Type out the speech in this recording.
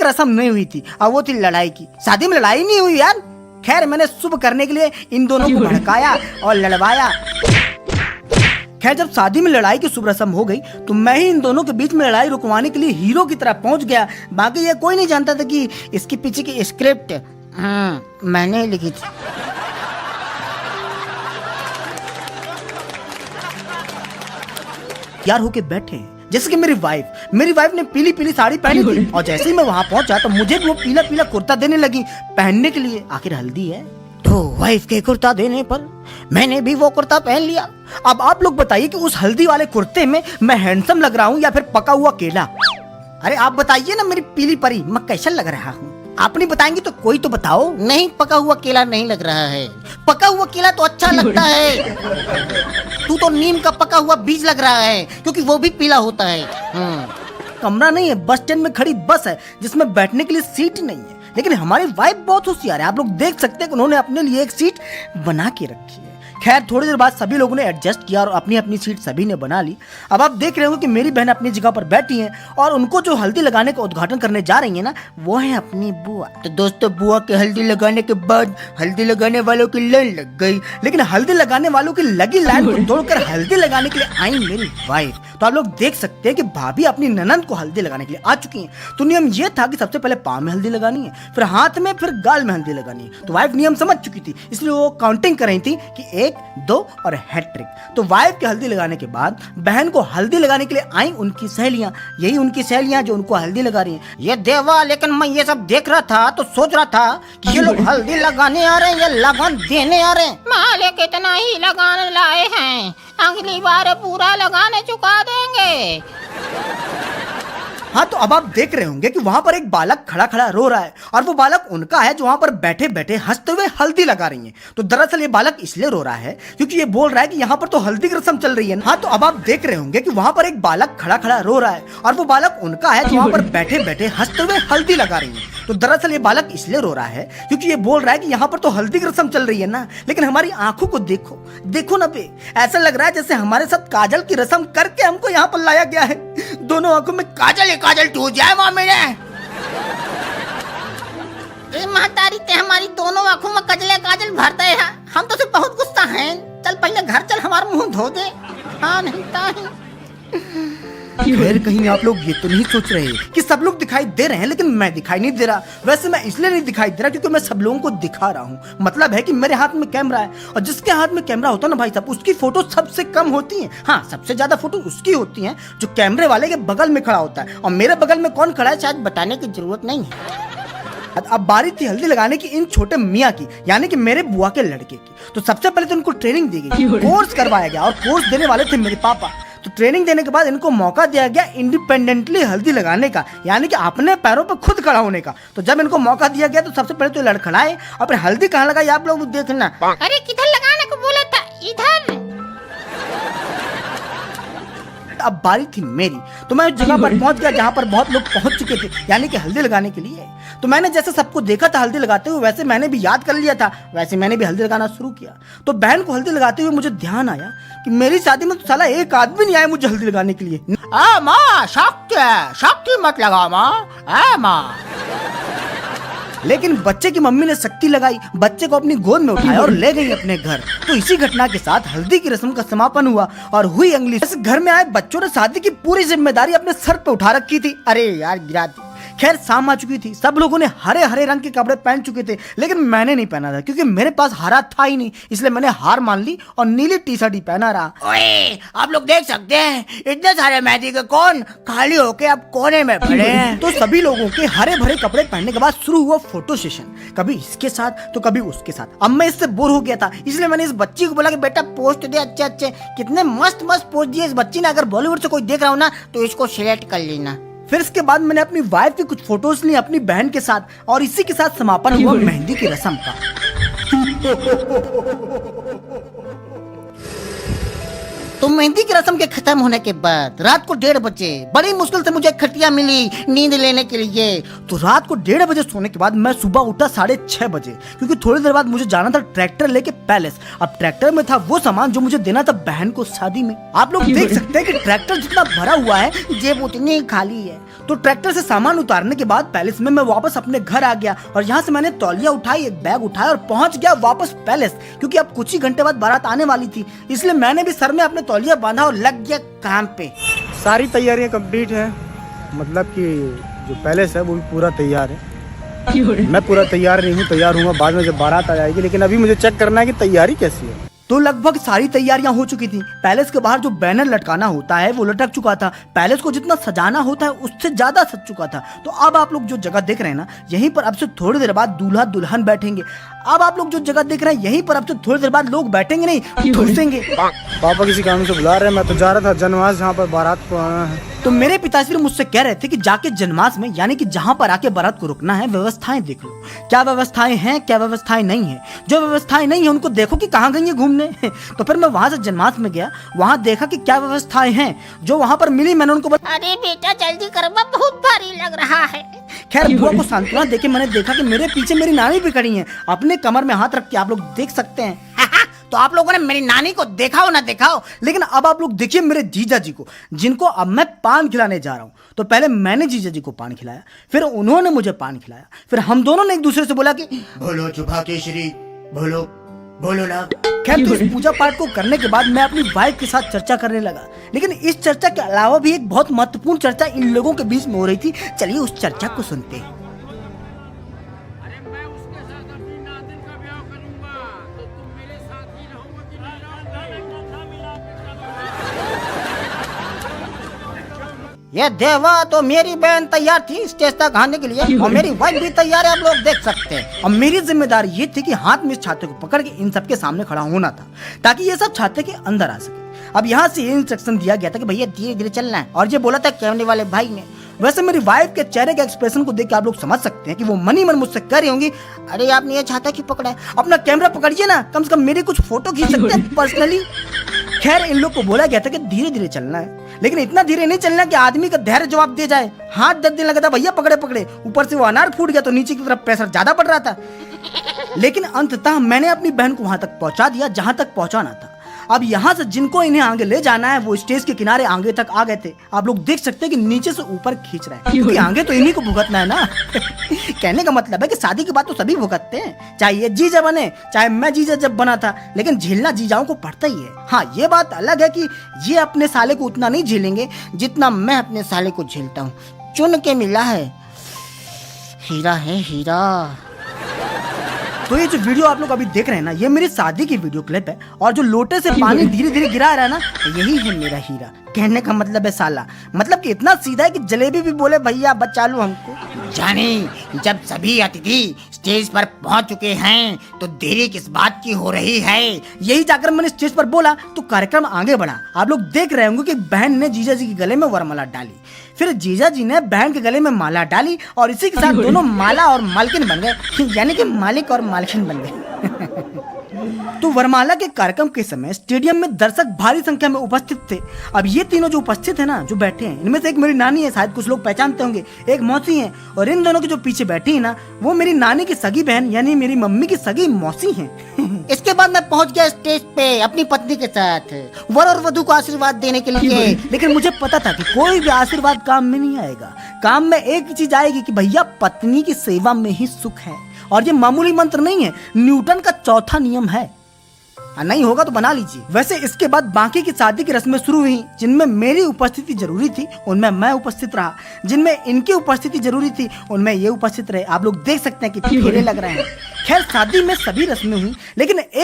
एक रस्म नहीं हुई थी और वो थी लड़ाई की। शादी में लड़ाई नहीं हुई यार। खैर मैंने शुभ करने के लिए इन दोनों को भड़काया और लड़वाया। खैर जब शादी में लड़ाई की शुभ रस्म हो गई तो मैं ही इन दोनों के बीच में लड़ाई रुकवाने के लिए हीरो की तरह पहुंच गया। बाकी ये कोई नहीं जानता था कि इसके पीछे की स्क्रिप्ट मैंने लिखी थी। यार होके बैठे जैसे कि मेरी वाइफ ने पीली पीली साड़ी पहनी थी और जैसे ही मैं वहाँ पहुंचा तो मुझे भी वो पीला पीला कुर्ता देने लगी पहनने के लिए। आखिर हल्दी है तो वाइफ के कुर्ता देने पर मैंने भी वो कुर्ता पहन लिया। अब आप लोग बताइए कि उस हल्दी वाले कुर्ते में मैं हैंडसम लग रहा हूँ या फिर पका हुआ केला? अरे आप बताइए ना मेरी पीली परी, मैं कैसा लग रहा हूँ? आप नहीं बताएंगे तो कोई तो बताओ। नहीं, पका हुआ केला नहीं लग रहा है। पका हुआ केला तो अच्छा लगता है। तू तो नीम का पका हुआ बीज लग रहा है क्योंकि वो भी पीला होता है। कमरा नहीं है, बस स्टैंड में खड़ी बस है जिसमें बैठने के लिए सीट नहीं है। लेकिन हमारी वाइफ बहुत होशियार है। आप लोग देख सकते हैं कि उन्होंने अपने लिए एक सीट बना के रखी है। खैर थोड़ी देर बाद सभी लोगों ने एडजस्ट किया और अपनी अपनी सीट सभी ने बना ली। अब आप देख रहे हो कि मेरी बहन अपनी जगह पर बैठी है और उनको जो हल्दी लगाने का उद्घाटन करने जा रही है ना, वो है अपनी बुआ। तो दोस्तों बुआ के हल्दी लगाने के बाद हल्दी लगाने वालों की लाइन लग गई। लेकिन हल्दी लगाने वालों की लगी लाइन को तोड़कर हल्दी लगाने के लिए आई मेरी वाइफ। तो आप लोग देख सकते हैं कि भाभी अपनी ननंद को हल्दी लगाने के लिए आ चुकी हैं। तो नियम ये था कि सबसे पहले पाँव में हल्दी लगानी है, फिर हाथ में, फिर गाल में हल्दी लगानी है। तो वाइफ नियम समझ चुकी थी, इसलिए वो काउंटिंग कर रही थी कि 1, 2 और हैट्रिक। तो वाइफ के हल्दी लगाने के बाद बहन को हल्दी लगाने के लिए आई उनकी सहेलियां। यही उनकी सहेलियां जो उनको हल्दी लगा रही हैं। ये देवा, लेकिन मैं ये सब देख रहा था तो सोच रहा था कि ये लोग हल्दी लगाने आ रहे हैं या लगान देने आ रहे हैं। मालिक कितना ही लगान लाए हैं, अगली बार पूरा लगाने चुका देंगे। हाँ तो अब आप देख रहे होंगे कि वहाँ पर एक बालक खड़ा खड़ा रो रहा है और वो बालक उनका है जो वहाँ पर बैठे बैठे हंसते हुए हल्दी लगा रही हैं। तो दरअसल ये बालक इसलिए रो रहा है क्योंकि ये बोल रहा है कि यहाँ पर तो हल्दी की रस्म चल रही है। हाँ तो अब आप देख रहे होंगे कि वहाँ पर एक बालक खड़ा खड़ा रो रहा है और वो बालक उनका है जो वहाँ पर बैठे बैठे हंसते हुए हल्दी लगा रही है। तो दरअसल ये बालक इसलिए रो रहा है क्योंकि ये बोल रहा है कि यहाँ पर तो हल्दी की रस्म चल रही है ना, लेकिन हमारी आंखों को देखो, देखो ना बे, ऐसा लग रहा है जैसे हमारे साथ काजल की रस्म करके हमको यहाँ पर लाया गया है। दोनों आंखों में काजल ही काजल टूट जाए मामी ने। महतारी ते हमारी दोनों आंखों में कजले काजल भरते हैं। हम तो सिर्फ बहुत गुस्सा हैं। चल पहले घर चल, हमारा मुंह धो दे। हाँ नहीं फिर कहीं आप लोग ये तो नहीं सोच रहे कि सब लोग दिखाई दे रहे हैं लेकिन मैं दिखाई नहीं दे रहा। वैसे मैं इसलिए नहीं दिखाई दे रहा क्योंकि मैं सब लोगों को दिखा रहा हूँ। मतलब है कि मेरे हाथ में कैमरा है और जिसके हाथ में कैमरा होता है ना भाई साहब, उसकी फोटो सबसे कम होती है। हाँ, सबसे ज्यादा फोटो उसकी होती है जो कैमरे वाले के बगल में खड़ा होता है। और मेरे बगल में कौन खड़ा है शायद बताने की जरूरत नहीं है। अब बारी थी हल्दी लगाने की इन छोटे मियाँ की, यानी कि मेरे बुआ के लड़के की। तो सबसे पहले तो उनको ट्रेनिंग दी गई, कोर्स करवाया गया और कोर्स देने वाले थे मेरे पापा। तो ट्रेनिंग देने के बाद इनको मौका दिया गया इंडिपेंडेंटली हल्दी लगाने का, यानी कि अपने पैरों पर खुद खड़ा होने का। तो जब इनको मौका दिया गया तो सबसे पहले तो लड़खड़ाए और फिर हल्दी कहाँ लगाई आप लोग देखना। अरे किधर लगाने को बोला था? इधर। अब बारी थी मेरी, तो मैं उस जगह पर पहुंच गया जहां पर बहुत लोग पहुंच चुके थे, यानी कि हल्दी लगाने के लिए। तो मैंने जैसे सबको देखा था हल्दी लगाते हुए, वैसे मैंने भी याद कर लिया था, वैसे मैंने भी हल्दी लगाना शुरू किया। तो बहन को हल्दी लगाते हुए मुझे ध्यान आया कि मेरी शादी में तो साला एक आदमी नहीं आया मुझे हल्दी लगाने के लिए। माँ शक्ति मत लगा माँ। लेकिन बच्चे की मम्मी ने शक्ति लगाई, बच्चे को अपनी गोद में उठाया और ले गई अपने घर। तो इसी घटना के साथ हल्दी की रस्म का समापन हुआ और हुई अंगली। घर में आए बच्चों ने शादी की पूरी जिम्मेदारी अपने सर पे उठा रखी थी। अरे यार गिरा दी। खैर शाम आ चुकी थी, सब लोगों ने हरे हरे रंग के कपड़े पहन चुके थे, लेकिन मैंने नहीं पहना था क्योंकि मेरे पास हरा था ही नहीं। इसलिए मैंने हार मान ली और नीली टी शर्ट ही पहना रहा। ओए, आप लोग देख सकते हैं इतने सारे मेहंदी के कौन खाली होके अब कोने में पड़े हैं। तो सभी लोगों के हरे भरे कपड़े पहनने के बाद शुरू हुआ फोटो सेशन, कभी इसके साथ तो कभी उसके साथ। अब मैं इससे बोर हो गया था, इसलिए मैंने इस बच्ची को बोला कि बेटा पोस्ट दे अच्छे अच्छे। कितने मस्त मस्त पोस्ट दिए इस बच्ची ने। अगर बॉलीवुड से कोई देख रहा हो ना तो इसको सिलेक्ट कर लेना। फिर इसके बाद मैंने अपनी वाइफ की कुछ फोटोज ली अपनी बहन के साथ और इसी के साथ समापन हुआ मेहंदी की रस्म का। तो मेहंदी की रस्म के खत्म होने के बाद रात को 1:30 बजे बड़ी मुश्किल से मुझे खटिया मिली नींद लेने के लिए। तो रात को 1:30 बजे सोने के बाद मैं सुबह उठा 6:30 बजे, क्योंकि थोड़ी देर बाद मुझे जाना था ट्रैक्टर लेके पैलेस। अब ट्रैक्टर में था वो सामान जो मुझे देना था बहन को शादी में। आप लोग देख सकते हैं कि ट्रैक्टर जितना भरा हुआ है जेब उतनी खाली है। तो ट्रैक्टर से सामान उतारने के बाद पैलेस में मैं वापस अपने घर आ गया और यहाँ से मैंने तौलिया उठाई, एक बैग उठाया और पहुंच गया वापस पैलेस, क्योंकि अब कुछ ही घंटे बाद बारात आने वाली थी। इसलिए मैंने भी सर में अपने तौलिया बांधा और लग गया काम पे। सारी तैयारियां कंप्लीट है, मतलब कि जो पैलेस है वो भी पूरा तैयार है। मैं पूरा तैयार नहीं हूँ, तैयार हूँ बाद में जब बारात आ जाएगी, लेकिन अभी मुझे चेक करना है कि तैयारी कैसी है। तो लगभग सारी तैयारियां हो चुकी थी। पैलेस के बाहर जो बैनर लटकाना होता है वो लटक चुका था। पैलेस को जितना सजाना होता है उससे ज्यादा सज चुका था। तो अब आप लोग जो जगह देख रहे हैं ना, यहीं पर अब से थोड़ी देर बाद दूल्हा दुल्हन बैठेंगे। अब आप लोग जो जगह देख रहे हैं यहीं पर अब से थोड़ी देर बाद लोग बैठेंगे नहीं, ठूसेंगे। पापा किसी काम से बुला रहे हैं, मैं तो जा रहा था जनवास जहाँ पर बारात को आना है। तो मेरे पिताश्री मुझसे कह रहे थे कि जाके जनमास में, यानी कि जहाँ पर आके बारात को रुकना है, व्यवस्थाएं देख लो। क्या व्यवस्थाएं हैं, क्या व्यवस्थाएं नहीं है। जो व्यवस्थाएं नहीं है उनको देखो कि कहाँ गई है घूमने। तो फिर मैं वहाँ से जनमास में गया, वहाँ देखा कि क्या व्यवस्थाएं हैं। जो वहाँ पर मिली मैंने उनको अरे बेटा जल्दी करवा, बहुत भारी लग रहा है। खैर बुआ को सांत्वना देके मैंने देखा कि मेरे पीछे मेरी नानी भी खड़ी हैं, अपने कमर में हाथ रख के। आप लोग देख सकते हैं। तो आप लोगों ने मेरी नानी को देखा हो ना देखा हो, लेकिन अब आप लोग देखिए मेरे जीजा जी को, जिनको अब मैं पान खिलाने जा रहा हूँ। तो पहले मैंने जीजा जी को पान खिलाया, फिर उन्होंने मुझे पान खिलाया, फिर हम दोनों ने एक दूसरे से बोला कि बोलो चुपा केशरी, बोलो बोलो ना। खैर तो इस पूजा पाठ को करने के बाद मैं अपनी वाइफ के साथ चर्चा करने लगा। लेकिन इस चर्चा के अलावा भी एक बहुत महत्वपूर्ण चर्चा इन लोगों के बीच में हो रही थी। चलिए उस चर्चा को सुनते हैं। ये देवा, तो मेरी बहन तैयार थी स्टेज तक आने के लिए और मेरी वाइफ भी तैयार है, आप लोग देख सकते हैं। और मेरी जिम्मेदारी ये थी कि हाथ में इस छाते को पकड़ के इन सबके सामने खड़ा होना था, ताकि ये सब छाते के अंदर आ सके। अब यहाँ से ये इंस्ट्रक्शन दिया गया था कि भैया धीरे धीरे चलना है, और ये बोला था कैमरे वाले भाई ने। वैसे मेरी वाइफ के चेहरे के एक्सप्रेशन को देख के आप लोग समझ सकते हैं कि वो मनी मन मुझसे कह रही होंगी, अरे आपने ये छाता क्यों पकड़ा है? अपना कैमरा पकड़िए ना, कम से कम मेरी कुछ फोटो खींच सकते हैं पर्सनली। खैर इन लोग को बोला गया था कि धीरे धीरे चलना है, लेकिन इतना धीरे नहीं चलना कि आदमी का धैर्य जवाब दे जाए। हाथ दर्द देने लगा था, भैया पकड़े पकड़े। ऊपर से वो अनार फूट गया तो नीचे की तरफ प्रेशर ज्यादा पड़ रहा था। लेकिन अंततः मैंने अपनी बहन को वहां तक पहुंचा दिया जहां तक पहुंचाना था। अब यहाँ से जिनको इन्हें आगे ले जाना है वो स्टेज के किनारे आगे तक आ गए थे। आप लोग देख सकते हैं कि नीचे से ऊपर खींच रहा है, क्योंकि आगे तो इन्हीं को भुगतना है ना। कहने का मतलब है कि शादी के बाद तो सभी भुगतते हैं, चाहे ये जीजा बने चाहे मैं जीजा जब बना था, लेकिन झेलना जीजाओं को पड़ता ही है। हाँ ये बात अलग है कि ये अपने साले को उतना नहीं झेलेंगे जितना मैं अपने साले को झेलता हूँ। चुन के मिला है, हीरा है हीरा। तो ये जो वीडियो आप लोग अभी देख रहे हैं ना, ये मेरी शादी की वीडियो क्लिप है, और जो लोटे से पानी धीरे धीरे गिरा रहा है ना, यही है मेरा हीरा। कहने का मतलब है साला, मतलब कि इतना सीधा है कि जलेबी भी बोले भैया बचा लो हमको। जानी, जब सभी अतिथि स्टेज पर पहुंच चुके हैं तो देरी किस बात की हो रही है? यही जाकर मैंने स्टेज पर बोला तो कार्यक्रम आगे बढ़ा। आप लोग देख रहे होंगे कि बहन ने जीजा जी के गले में वरमाला डाली, फिर जीजा जी ने बहन के गले में माला डाली, और इसी के साथ दोनों माला और मालकिन बन गए, यानी कि मालिक और मालकिन बन गए। तो वरमाला के कार्यक्रम के समय स्टेडियम में दर्शक भारी संख्या में उपस्थित थे। अब ये तीनों जो उपस्थित है ना, जो बैठे हैं, इनमें से एक मेरी नानी है, शायद कुछ लोग पहचानते होंगे, एक मौसी है, और इन दोनों की जो पीछे बैठी है ना, वो मेरी नानी की सगी बहन यानी मेरी मम्मी की सगी मौसी हैं। इसके बाद मैं पहुंच गया स्टेज पे अपनी पत्नी के साथ वर और वधू को आशीर्वाद देने के लिए। लेकिन मुझे पता था कि कोई भी आशीर्वाद काम में नहीं आएगा। काम में एक ही चीज आएगी कि भैया पत्नी की सेवा में ही सुख है, और ये मामूली मंत्र नहीं है, न्यूटन का चौथा नियम है। नहीं होगा तो बना लीजिए। वैसे इसके बाद बाकी की शादी की रस्में शुरू हुई, जिनमें मेरी उपस्थिति जरूरी थी उनमें मैं उपस्थित रहा, जिनमें इनकी उपस्थिति जरूरी थी उनमें ये उपस्थित रहे। आप लोग देख सकते हैं कि फेरे लग रहे हैं। खैर शादी में सभी रस्में हुई, लेकिन